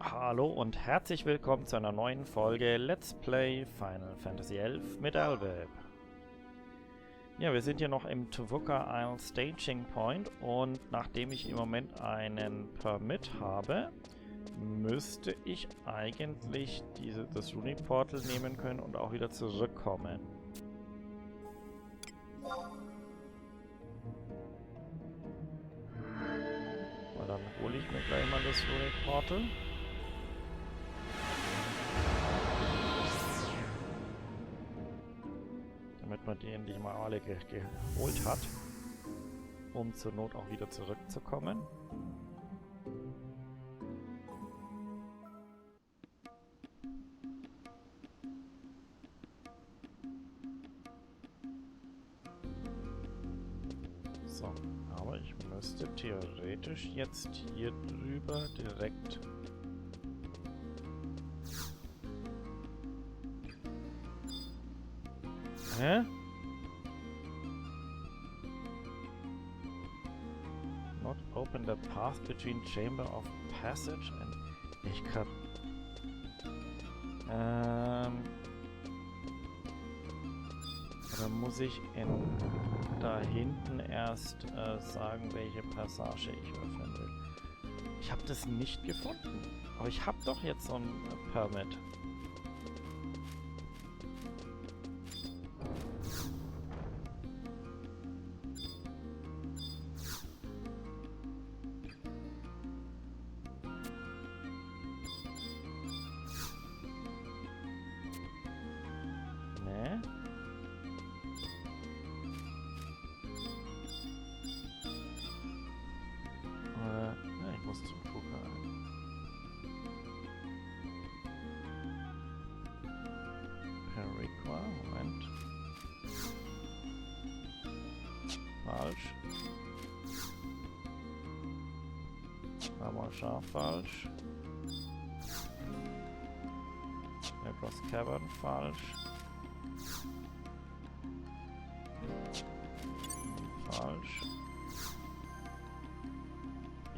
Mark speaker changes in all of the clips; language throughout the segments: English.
Speaker 1: Hallo und herzlich willkommen zu einer neuen Folge Let's Play Final Fantasy XI mit Albert. Ja, wir sind hier noch im Tuvuka Isle Staging Point und nachdem ich im Moment einen Permit habe, müsste ich eigentlich das Runic Portal nehmen können und auch wieder zurückkommen. Und dann hole ich mir gleich mal das Runic Portal. Damit man die endlich mal alle geholt hat, um zur Not auch wieder zurückzukommen. So, aber ich müsste theoretisch jetzt hier drüber direkt... Hä? Not open the path between Chamber of Passage and... Ich kann... Oder muss ich da hinten erst sagen, welche Passage ich öffnen will? Ich habe das nicht gefunden. Aber ich habe doch jetzt so ein Permit. Ich muss zum Urhgan. Moment. Falsch. Nochmal scharf falsch. Across Cavern falsch. Falsch.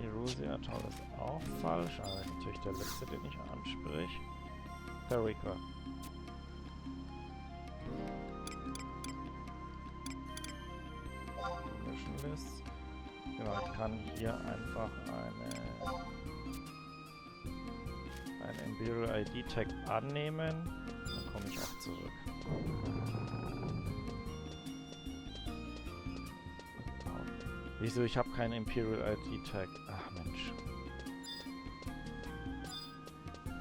Speaker 1: Erusia Toll ist auch falsch, aber natürlich der letzte, den ich anspreche. Tariqa. Mission List. Genau, ich kann hier einfach ein Imperial ID Tag annehmen. Dann komme ich auch zurück. Wieso? Ich habe keinen Imperial ID Tag. Ach Mensch.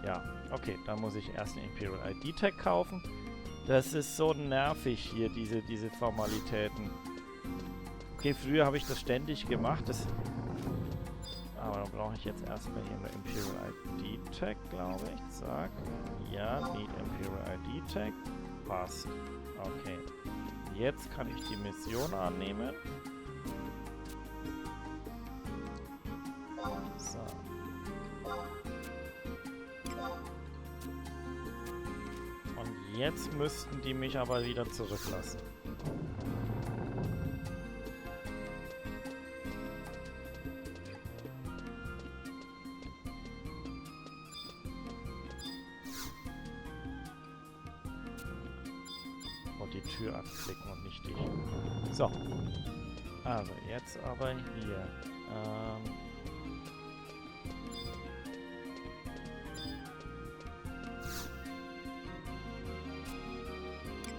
Speaker 1: Ja, okay, dann muss ich erst einen Imperial ID Tag kaufen. Das ist so nervig hier, diese Formalitäten. Okay, früher habe ich das ständig gemacht. Aber dann brauche ich jetzt erstmal hier eine Imperial ID Tag, glaube ich. Zack. Ja, need Imperial ID Tag. Passt. Okay. Jetzt kann ich die Mission annehmen. So. Und jetzt müssten die mich aber wieder zurücklassen. Und die Tür anklicken und nicht dich. So. Also, jetzt aber hier.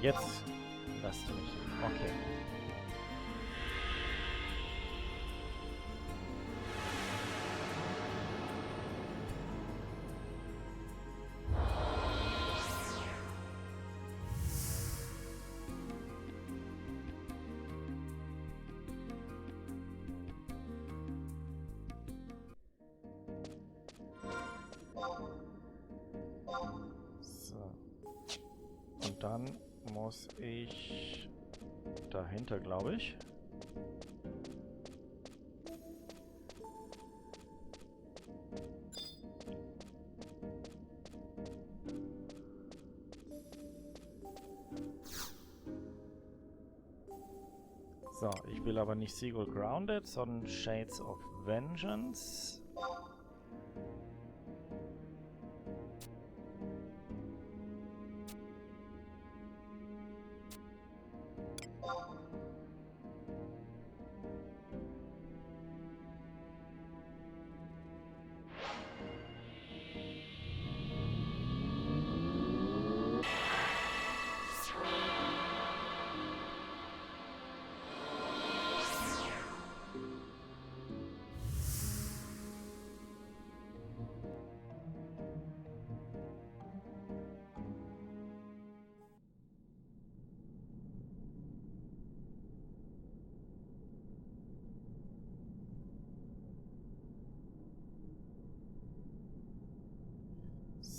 Speaker 1: Jetzt lasst du mich. Okay. So. Und dann muss ich dahinter, glaube ich. So, ich will aber nicht Seagull Grounded, sondern Shades of Vengeance.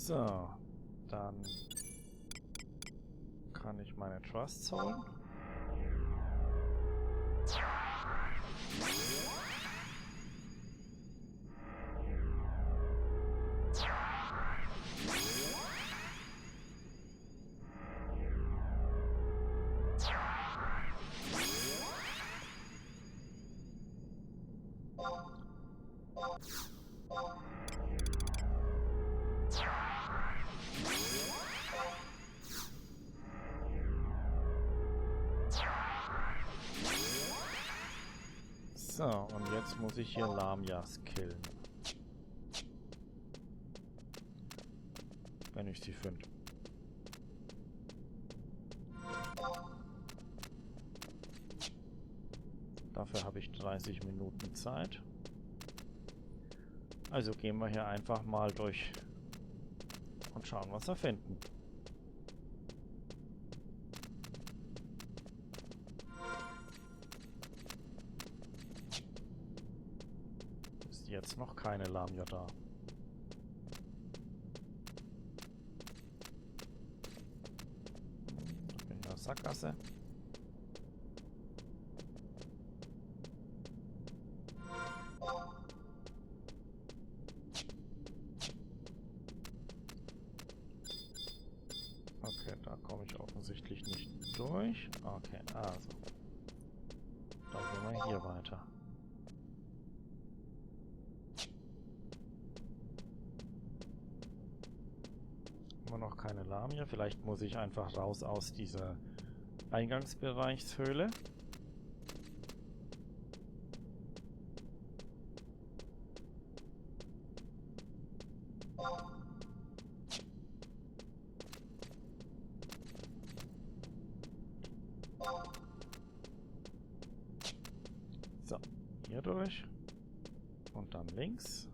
Speaker 1: So, dann kann ich meine Trusts holen. So, und jetzt muss ich hier Lamias killen. Wenn ich sie finde. Dafür habe ich 30 Minuten Zeit. Also gehen wir hier einfach mal durch und schauen, was wir finden. Ist jetzt noch keine Lamia da. Ich bin in der Sackgasse. Okay, da komme ich offensichtlich nicht durch. Okay, also. Dann gehen wir hier weiter. Immer noch keine Lamia. Vielleicht muss ich einfach raus aus dieser Eingangsbereichshöhle. So, hier durch. Und dann links.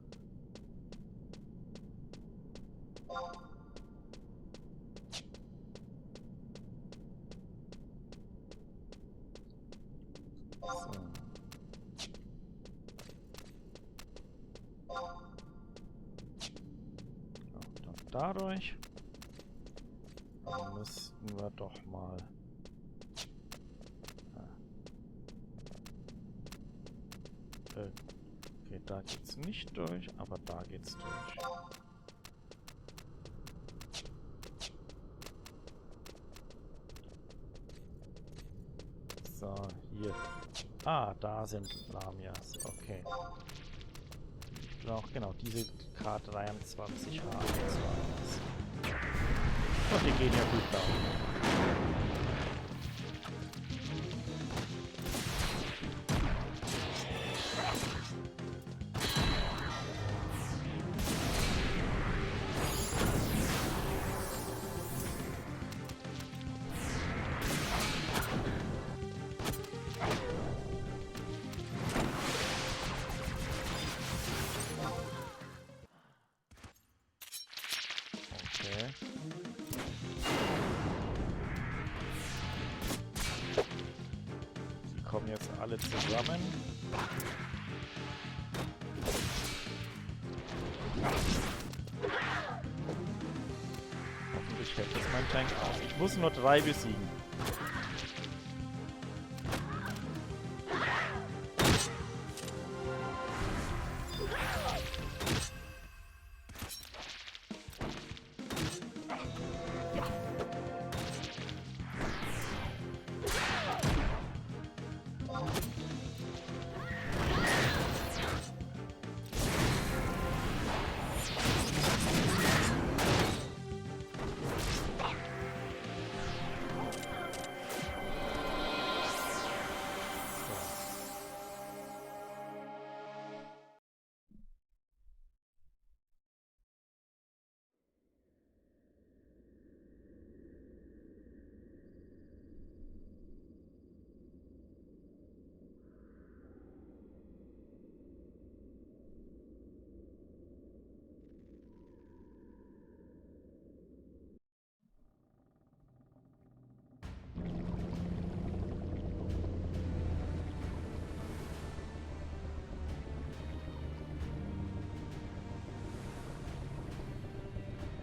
Speaker 1: So. Dann dadurch. Dann müssten wir doch mal... Okay, da geht's nicht durch, aber da geht's durch. So, hier. Ah, da sind Lamias. Okay. Ich brauche genau diese K23 Lamias. Und die gehen ja gut da. Okay. Die kommen jetzt alle zusammen. Hoffentlich hält jetzt mein Tank auf. Ich muss nur 3 besiegen.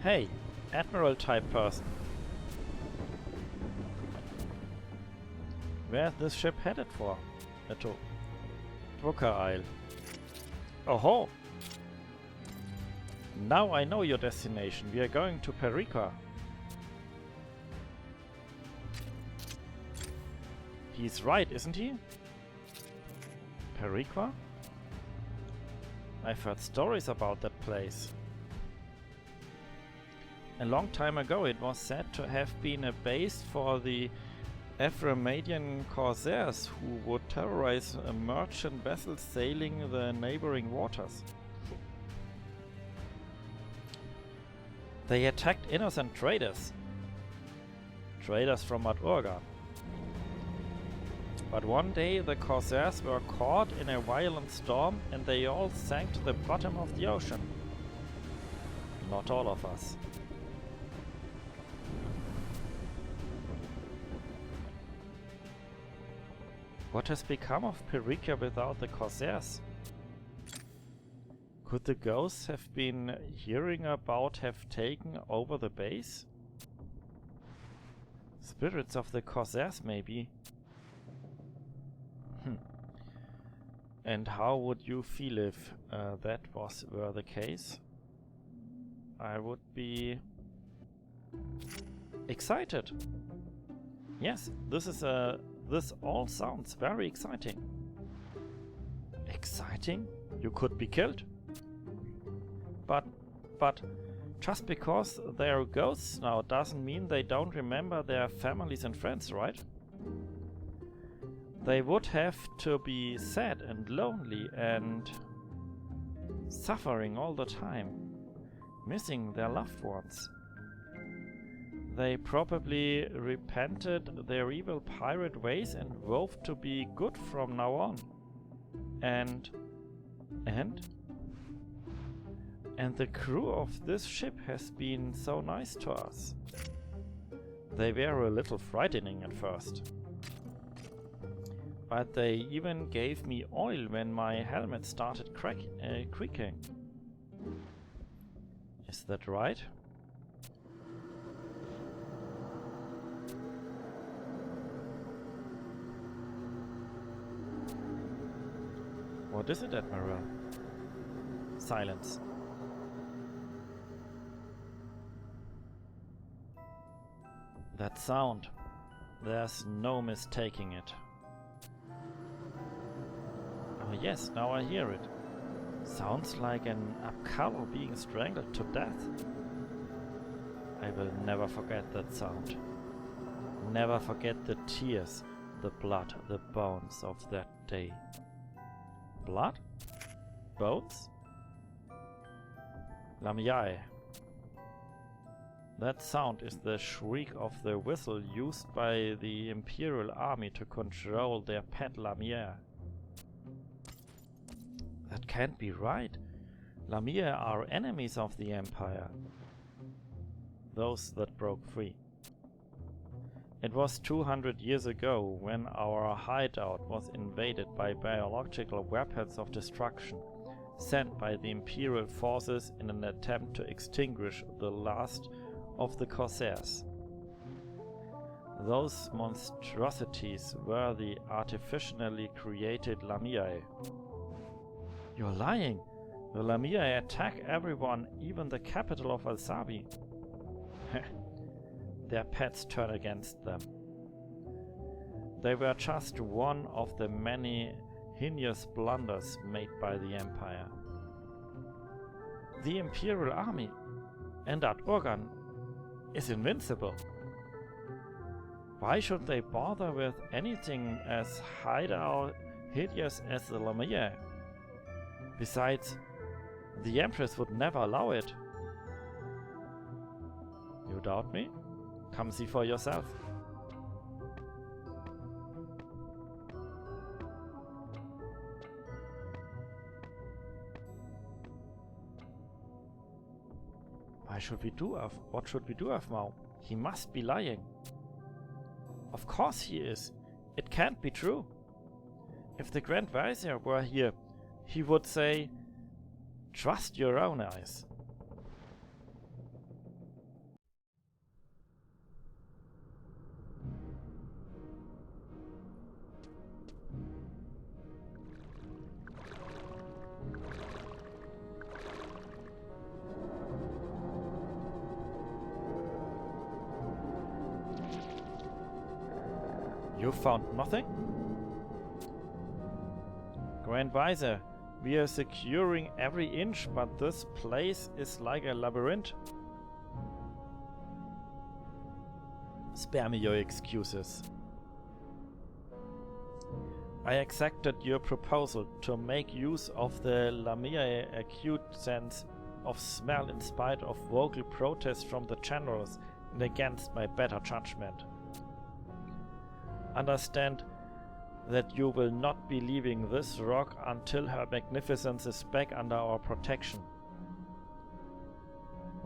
Speaker 1: Hey, Admiral type person. Where's this ship headed for? To Drucker Isle. Oh-ho! Now I know your destination. We are going to Periqua. He's right, isn't he? Periqua? I've heard stories about that place. A long time ago it was said to have been a base for the Ephraimian corsairs who would terrorize merchant vessels sailing the neighboring waters. They attacked innocent traders. Traders from Urhgan. But one day the corsairs were caught in a violent storm and they all sank to the bottom of the ocean. Not all of us. What has become of Periqua without the corsairs? Could the ghosts have been hearing about have taken over the base? Spirits of the corsairs, maybe. And how would you feel if that were the case? I would be excited. Yes, this all sounds very exciting. Exciting? You could be killed. But just because they're ghosts now doesn't mean they don't remember their families and friends, right? They would have to be sad and lonely and suffering all the time, missing their loved ones. They probably repented their evil pirate ways and vowed to be good from now on. And the crew of this ship has been so nice to us. They were a little frightening at first. But they even gave me oil when my helmet started creaking. Is that right? What is it, Admiral? Silence. That sound. There's no mistaking it. Oh yes, now I hear it. Sounds like an Apkallo being strangled to death. I will never forget that sound. Never forget the tears, the blood, the bones of that day. Blood? Bones? Lamiae. That sound is the shriek of the whistle used by the Imperial Army to control their pet Lamiae. That can't be right. Lamiae are enemies of the Empire. Those that broke free. It was 200 years ago when our hideout was invaded by biological weapons of destruction, sent by the Imperial forces in an attempt to extinguish the last of the Corsairs. Those monstrosities were the artificially created Lamiae. You're lying! The Lamiae attack everyone, even the capital of Alsabi. Their pets turn against them. They were just one of the many heinous blunders made by the Empire. The Imperial Army and that Urhgan is invincible. Why should they bother with anything as hideous as the Lamiae? Besides, the Empress would never allow it. You doubt me? Come see for yourself. What should we do, Afmau? He must be lying. Of course he is. It can't be true. If the Grand Vizier were here, he would say, "Trust your own eyes." You found nothing? Grand Visor, we are securing every inch, but this place is like a labyrinth. Spare me your excuses. I accepted your proposal to make use of the Lamia acute sense of smell in spite of vocal protest from the generals and against my better judgment. Understand that you will not be leaving this rock until Her Magnificence is back under our protection.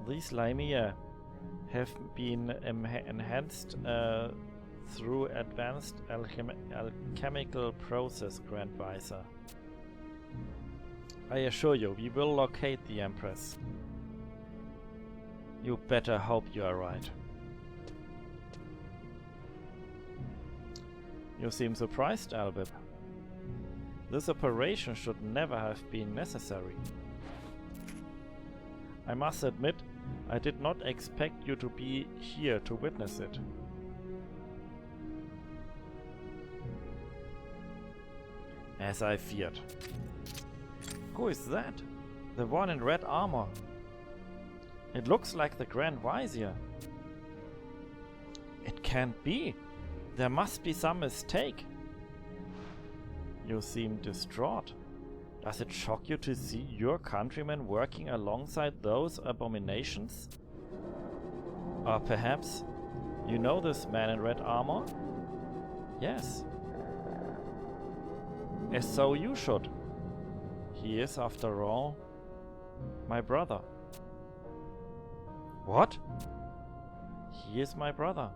Speaker 1: These Lamia have been enhanced through advanced alchemical process, Grand Visor. I assure you, we will locate the Empress. You better hope you are right. You seem surprised, Albib. This operation should never have been necessary. I must admit, I did not expect you to be here to witness it. As I feared. Who is that? The one in red armor. It looks like the Grand Vizier. It can't be. There must be some mistake. You seem distraught. Does it shock you to see your countrymen working alongside those abominations? Or perhaps you know this man in red armor? Yes. As so you should. He is, after all, my brother. What? He is my brother.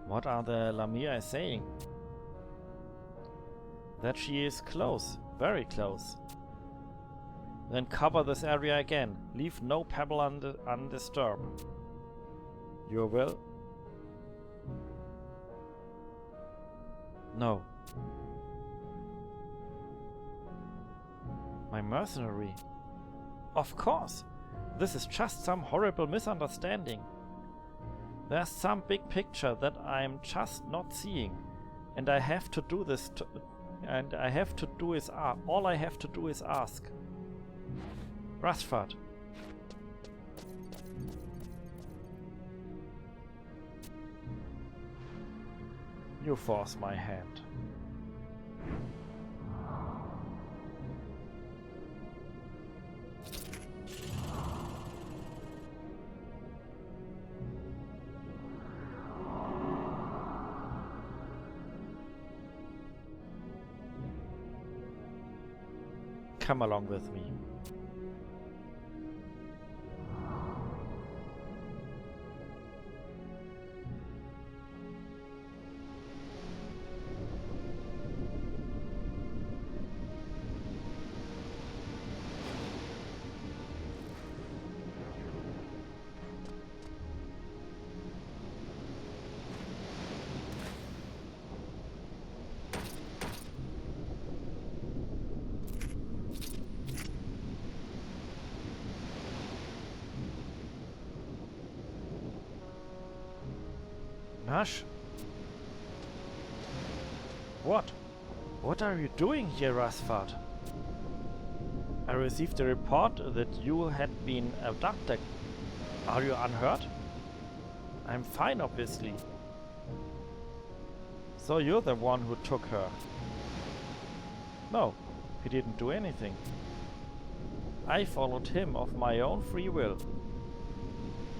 Speaker 1: What are the Lamia saying? That she is close, very close. Then cover this area again. Leave no pebble undisturbed. You will? No. My mercenary? Of course! This is just some horrible misunderstanding. There's some big picture that I'm just not seeing, and I have to do this. All I have to do is ask. Rasfat. You force my hand. Come along with me. Nash? What? What are you doing here, Rasfat? I received a report that you had been abducted. Are you unhurt? I'm fine, obviously. So you're the one who took her? No, he didn't do anything. I followed him of my own free will.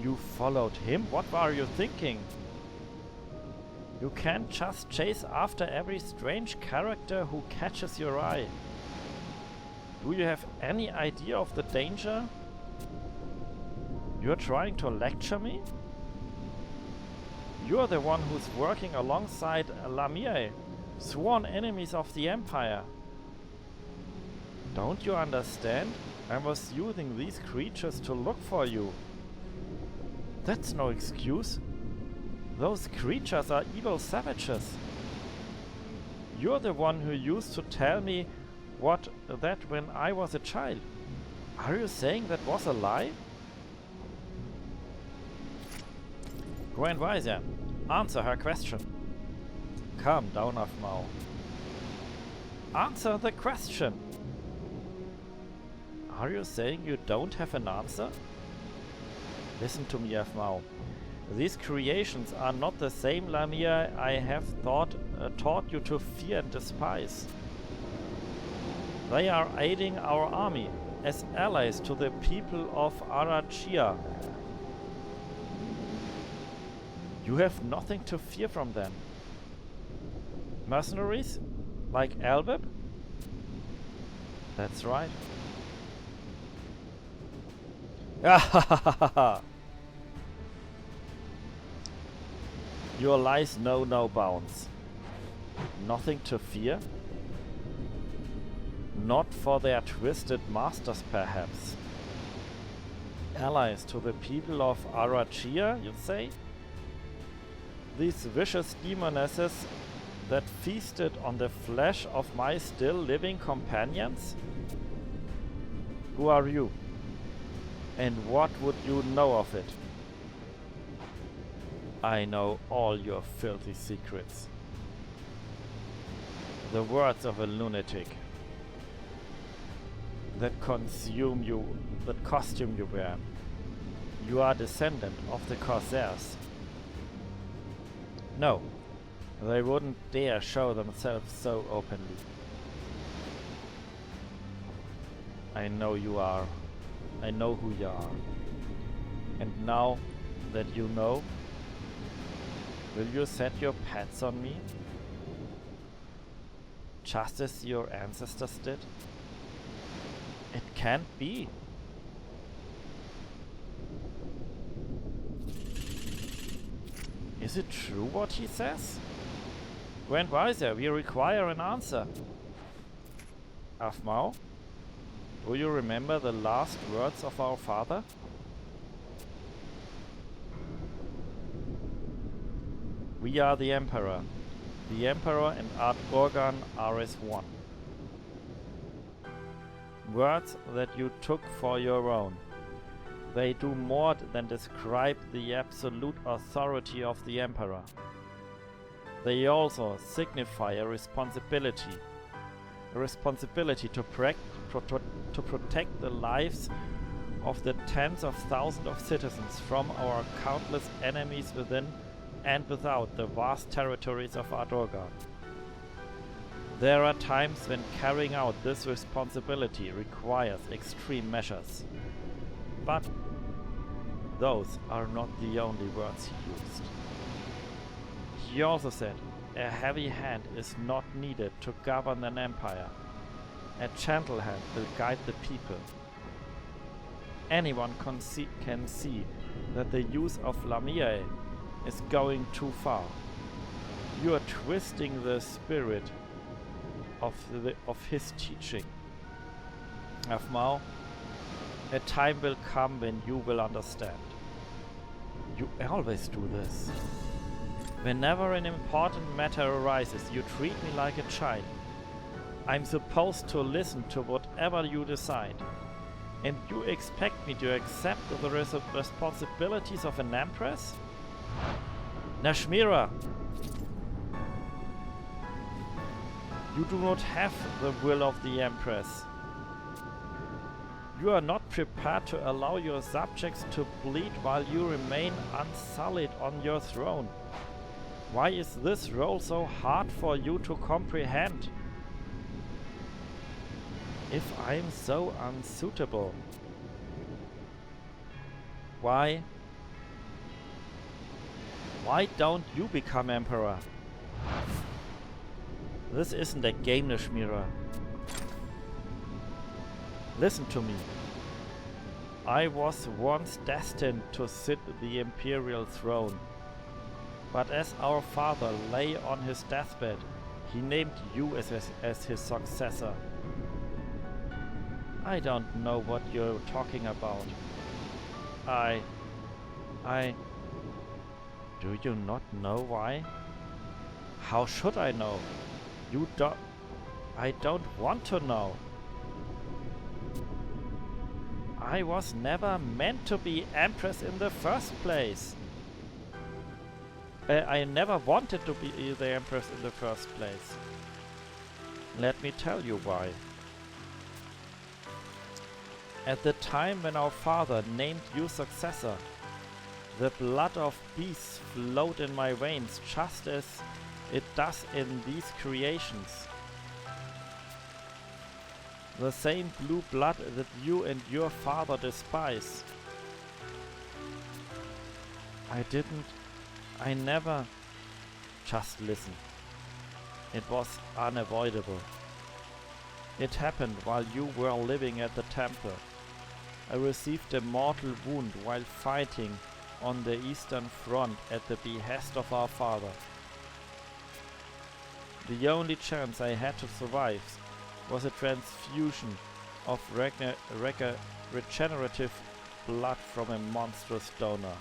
Speaker 1: You followed him? What were you thinking? You can't just chase after every strange character who catches your eye. Do you have any idea of the danger? You're trying to lecture me? You're the one who's working alongside Lamia, sworn enemies of the Empire. Don't you understand? I was using these creatures to look for you. That's no excuse. Those creatures are evil savages. You're the one who used to tell me that when I was a child. Are you saying that was a lie? Grand Vizier, answer her question. Calm down, Afmao. Answer the question! Are you saying you don't have an answer? Listen to me, Afmao. These creations are not the same Lamia I have taught you to fear and despise. They are aiding our army as allies to the people of Arachia. You have nothing to fear from them. Mercenaries? Like Albib? That's right. Your lies know no bounds. Nothing to fear? Not for their twisted masters, perhaps. Allies to the people of Arachia, you say? These vicious demonesses that feasted on the flesh of my still living companions? Who are you? And what would you know of it? I know all your filthy secrets. The words of a lunatic. That costume you wear. You are descendant of the Corsairs. No, they wouldn't dare show themselves so openly. I know you are. I know who you are. And now that you know, will you set your pets on me? Just as your ancestors did? It can't be. Is it true what he says? Grand Vizier, we require an answer. Afmao, do you remember the last words of our father? We are the Emperor. The Emperor and Urhgan are as one. Words that you took for your own. They do more than describe the absolute authority of the Emperor. They also signify a responsibility to protect the lives of the tens of thousands of citizens from our countless enemies within and without the vast territories of Urhgan. There are times when carrying out this responsibility requires extreme measures. But those are not the only words he used. He also said, a heavy hand is not needed to govern an empire. A gentle hand will guide the people. Anyone can see that the use of Lamia is going too far. You are twisting the spirit of his teaching. Afmao, a time will come when you will understand. You always do this. Whenever an important matter arises, you treat me like a child. I'm supposed to listen to whatever you decide. And you expect me to accept the responsibilities of an empress? Nashmira! You do not have the will of the empress. You are not prepared to allow your subjects to bleed while you remain unsullied on your throne. Why is this role so hard for you to comprehend? If I am so unsuitable, why don't you become emperor? This isn't a game, Nashmira. Listen to me. I was once destined to sit the imperial throne. But as our father lay on his deathbed, he named you as his successor. I don't know what you're talking about. Do you not know why? How should I know? I don't want to know. I was never meant to be empress in the first place. I never wanted to be the Empress in the first place. Let me tell you why. At the time when our father named you successor, the blood of beasts flowed in my veins just as it does in these creations. The same blue blood that you and your father despise. I never... Just listen. It was unavoidable. It happened while you were living at the temple. I received a mortal wound while fighting on the Eastern Front at the behest of our father. The only chance I had to survive was a transfusion of regenerative blood from a monstrous donor.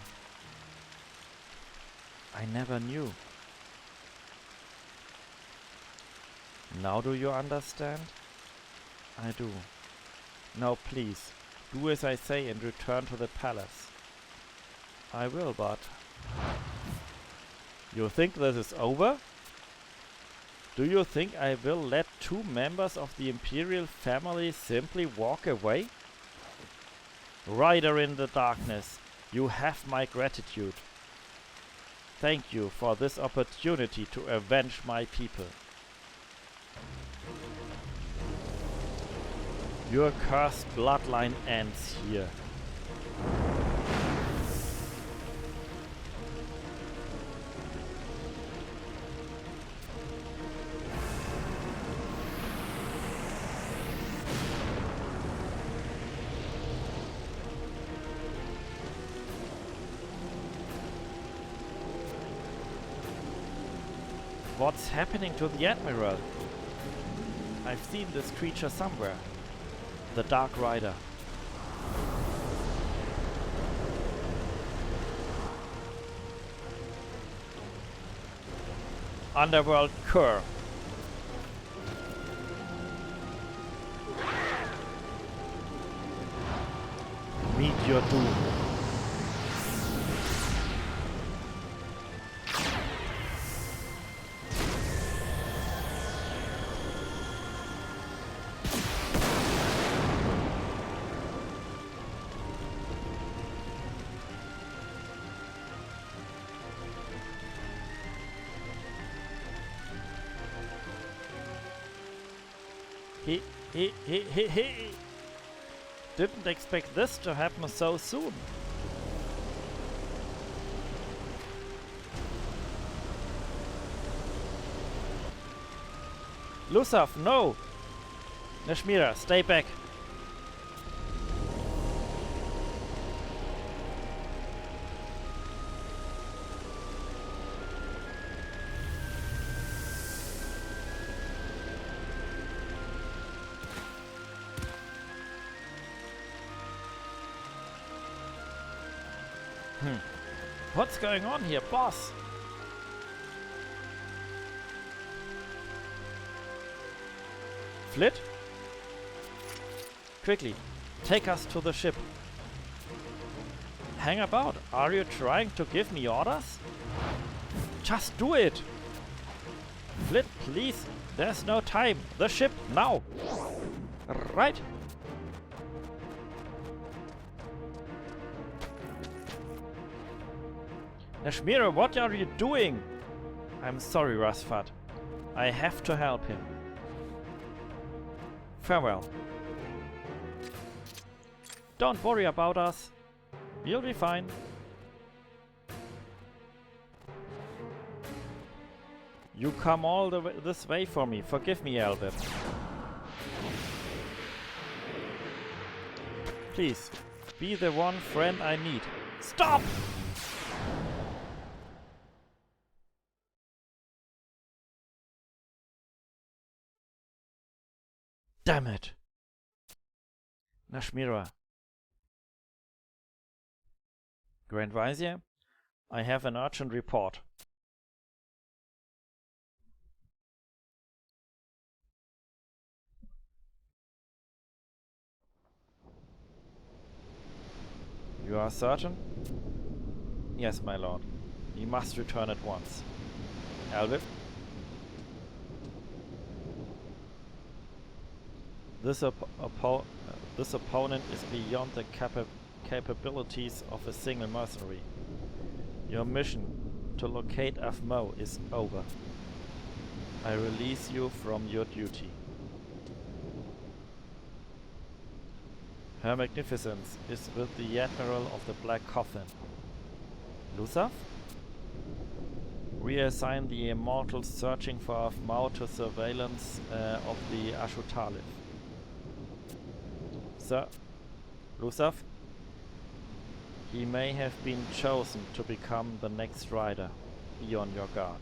Speaker 1: I never knew. Now do you understand? I do. Now please, do as I say and return to the palace. I will, but... You think this is over? Do you think I will let two members of the Imperial family simply walk away? Rider in the darkness, you have my gratitude. Thank you for this opportunity to avenge my people. Your cursed bloodline ends here. What's happening to the Admiral? I've seen this creature somewhere. The Dark Rider. Underworld Cur. Meet your doom. He didn't expect this to happen so soon. Lusaf, no! Nashmira, stay back. What's going on here, boss? Flit? Quickly, take us to the ship. Hang about. Are you trying to give me orders? Just do it! Flit, please. There's no time. The ship, now! Right! Nashmira, what are you doing? I'm sorry, Rasfat. I have to help him. Farewell. Don't worry about us. We'll be fine. You come all the way this way for me. Forgive me, Albert. Please, be the one friend I need. Stop! Damn it! Nashmira. Grand Vizier, I have an urgent report. You are certain? Yes, my lord. We must return at once. Elviv? This opponent is beyond the capabilities of a single mercenary. Your mission to locate Afmo is over. I release you from your duty. Her Magnificence is with the Admiral of the Black Coffin. Luthaf? Reassign the Immortals searching for Afmo to surveillance of the Ashutalif. Sir? Luthaf? He may have been chosen to become the next rider. Be on your guard.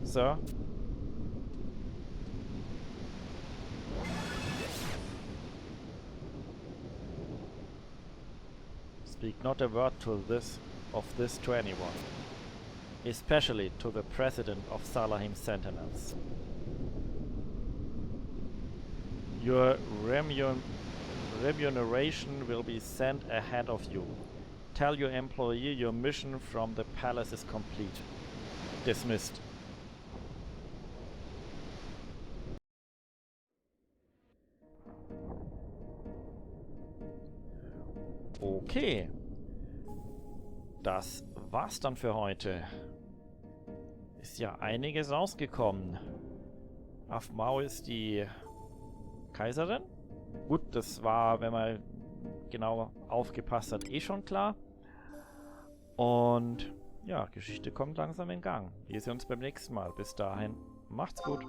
Speaker 1: Sir? Speak not a word of this to anyone, especially to the President of Salahim's Sentinels. Your remuneration will be sent ahead of you. Tell your employee your mission from the palace is complete. Dismissed. Okay. Das war's dann für heute. Ist ja einiges rausgekommen. Afmo ist die Kaiserin. Gut, das war, wenn man genau aufgepasst hat, eh schon klar. Und ja, Geschichte kommt langsam in Gang. Wir sehen uns beim nächsten Mal. Bis dahin, macht's gut.